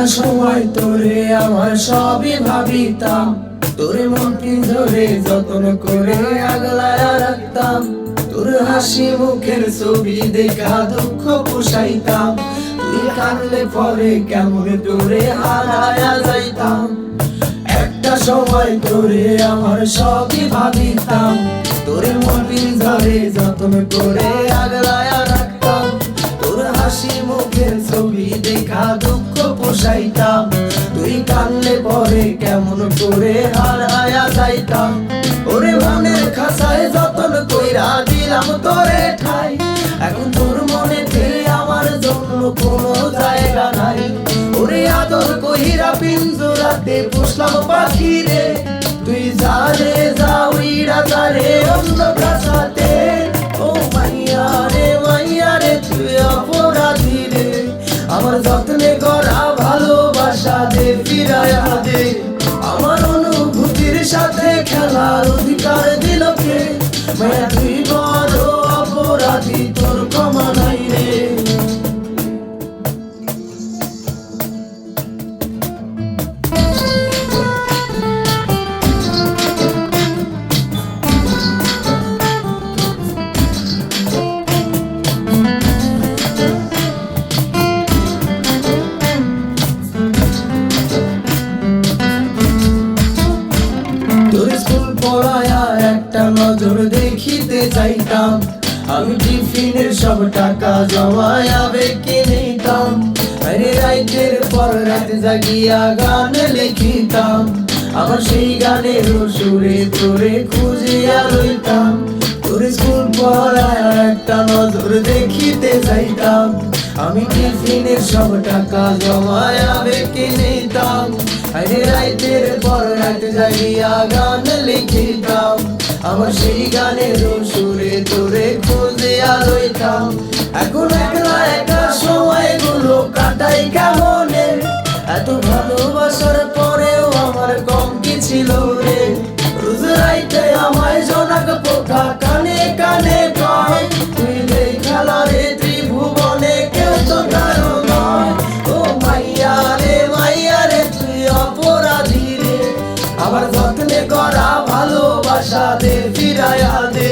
একটা সময় তোরে আমার সবই ভাবিতাম, তোরে মন পিঞ্জরে যতন করে আগলায় রাখতাম। তোর হাসি মুখের ছবি দেখা দুঃখ পুষাইতাম, তুই কাঁদলে পরে কেমন তোরে হারায়া যাইতাম। একটা সময় তোরে আমার সবই ভাবিতাম, তোরে মন পিঞ্জরে যতন করে আগলায় রাখতাম। তোর হাসি মুখের ছবি দেখা দুঃখ পোষাইতাম, তুই কানলে পরে কেমন করে হারায়া যাইতাম। ওরে মনের খাঁচায় যতন কইরা দিলাম তোরে ঠাই, এখন তোর মনেতে আমার জন্য কোনো জায়গা নাই। ওরে আদর কইরা পিঞ্জরাতে পুষলাম পাখি রে, তুই যা রে যা উইরা যা রে অন্য খাঁচাতে। ও মাইয়া রে তুই অপরাধী রে, আমার যত্নে করা ভালোবাসা দে ফিরায়া দে। আমার অনুভূতির সাথে খেলার অধিকার দিল কে, মায়া তুই বড় অপরাধী, তোর ক্ষমা নাই রে। তোর স্কুল পড়ায়া একটা নজর দেখিতে চাইতাম, আমি টিফিনের সব টাকা জমায়া বেঁকে নিতাম। আরে রাইতের পর রাত জাগিয়া গান লিখিতাম, আমার সেই গানের সুরে তোরে খুঁজিয়া লইতাম। তোর স্কুল পড়ায়া একটা নজর দেখিতে চাইতাম, আমি টিফিনের সব টাকা জমায়া বেঁকে নিতাম। আরে রাইতের পর রাত জাগিয়া গান লিখিতাম, আমার সেই গানের সুরে তোরে খুঁজিয়া লইতাম। এখন একলা একা সময়গুলো কাটাই কেমনে, এত ভালোবাসার পরেও আমার কম কি ছিল রে। রোজ রাইতে আমায় জোনাক পোকা কানে কানে কয়, তুই দেখালা রে ত্রিভুবনে কেউ তো কারো নয়। ও মাইয়া রে তুই অপরাধী রে, আমার যত্নে করা ভালোবাসা দে ফিরায়া দে।